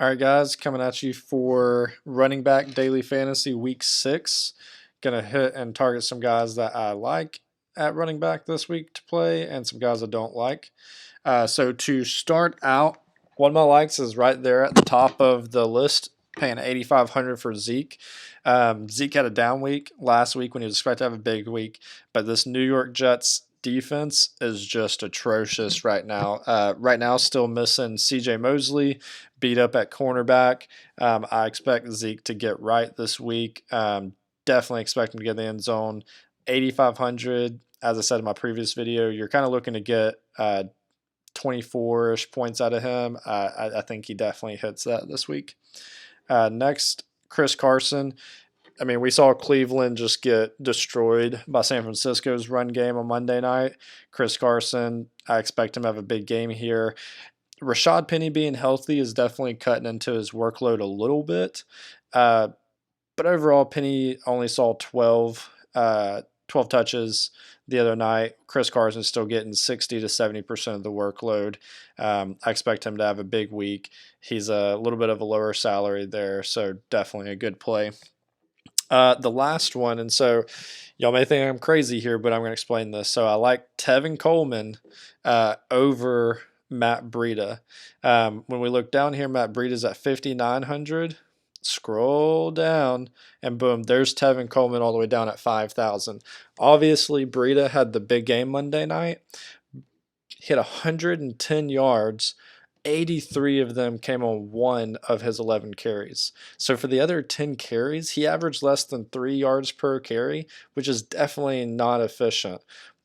All right, guys, coming at you for running back daily fantasy week 6. Gonna hit and target some guys that I like at running back this week to play, and some guys I don't like. So to start out, one of my likes is right there at the top of the list, paying 8,500 for Zeke. Zeke had a down week last week when he was expected to have a big week, but this New York Jets defense is just atrocious right now. Right now, still missing C.J. Mosley, beat up at cornerback. I expect Zeke to get right this week. Definitely expect him to get in the end zone. 8,500. As I said in my previous video, you're kind of looking to get 24-ish points out of him. I think he definitely hits that this week. Next, Chris Carson. I mean, we saw Cleveland just get destroyed by San Francisco's run game on Monday night. Chris Carson, I expect him to have a big game here. Rashad Penny being healthy is definitely cutting into his workload a little bit. But overall, Penny only saw 12 touches the other night. Chris Carson's still getting 60 to 70% of the workload. I expect him to have a big week. He's a little bit of a lower salary there, so definitely a good play. The last one, and so y'all may think I'm crazy here, but I'm going to explain this. So I like Tevin Coleman over Matt Breida. When we look down here, Matt Breida's at 5,900. Scroll down, and boom, there's Tevin Coleman all the way down at 5,000. Obviously, Breida had the big game Monday night, hit 110 yards. 83 of them came on one of his 11 carries. So for the other 10 carries, he averaged less than 3 yards per carry, which is definitely not efficient.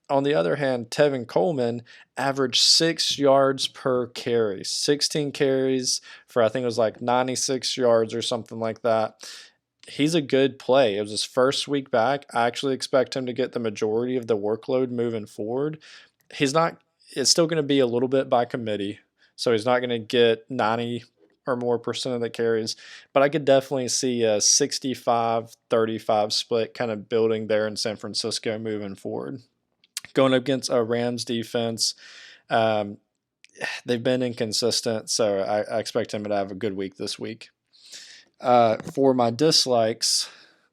On the other hand, Tevin Coleman averaged 6 yards per carry, 16 carries for I think it was like 96 yards or something like that. He's a good play. It was his first week back. I actually expect him to get the majority of the workload moving forward. He's not, it's still going to be a little bit by committee. So he's not going to get 90 or more percent of the carries, but I could definitely see a 65-35 split kind of building there in San Francisco moving forward. Going up against a Rams defense, um, they've been inconsistent, so I expect him to have a good week this week. For my dislikes,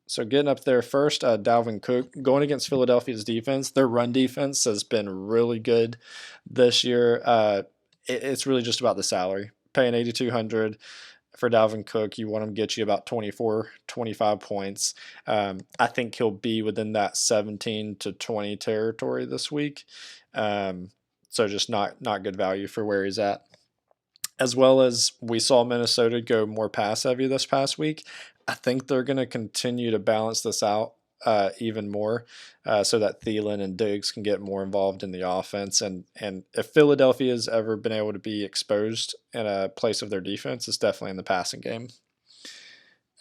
so getting up there first, Dalvin Cook. Going against Philadelphia's defense, their run defense has been really good this year. It's really just about the salary. Paying 8,200 for Dalvin Cook, you want him to get you about 24, 25 points. I think he'll be within that 17 to 20 territory this week. So just not good value for where he's at. As well as we saw Minnesota go more pass heavy this past week, I think they're going to continue to balance this out even more so that Thielen and Diggs can get more involved in the offense. And if Philadelphia has ever been able to be exposed in a place of their defense, it's definitely in the passing game.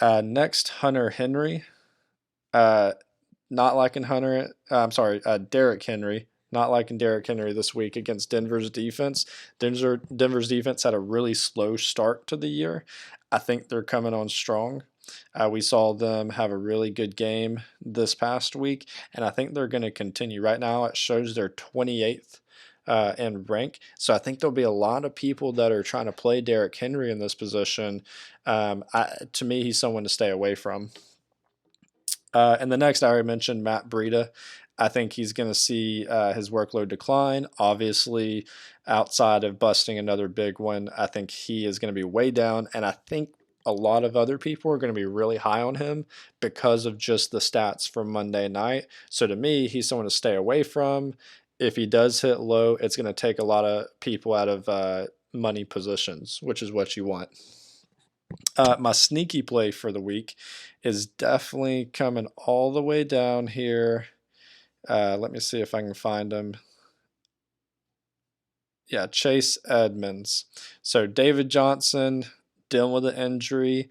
Next, Hunter Henry. Not liking Derrick Henry. Not liking Derrick Henry this week against Denver's defense. Denver's defense had a really slow start to the year. I think they're coming on strong. We saw them have a really good game this past week, and I think they're going to continue. Right now, it shows they're 28th in rank, so I think there'll be a lot of people that are trying to play Derrick Henry in this position. To me, he's someone to stay away from. And the next, I already mentioned Matt Breida. I think he's going to see his workload decline. Obviously, outside of busting another big one, I think he is going to be way down. And I think a lot of other people are going to be really high on him because of just the stats from Monday night. So to me, he's someone to stay away from. If he does hit low, it's going to take a lot of people out of money positions, which is what you want. My sneaky play for the week is definitely coming all the way down here. Let me see if I can find him. Yeah, Chase Edmonds. So David Johnson dealing with an injury.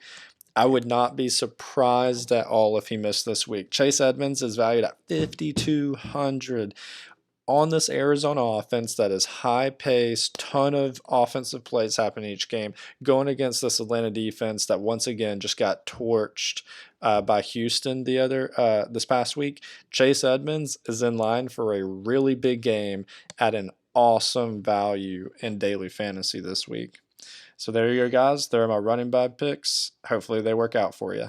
I would not be surprised at all if he missed this week. Chase Edmonds is valued at 5,200 on this Arizona offense that is high paced, ton of offensive plays happen each game, going against this Atlanta defense that once again just got torched by Houston this past week. Chase Edmonds is in line for a really big game at an awesome value in daily fantasy this week. So there you go, guys. There are my running back picks. Hopefully they work out for you.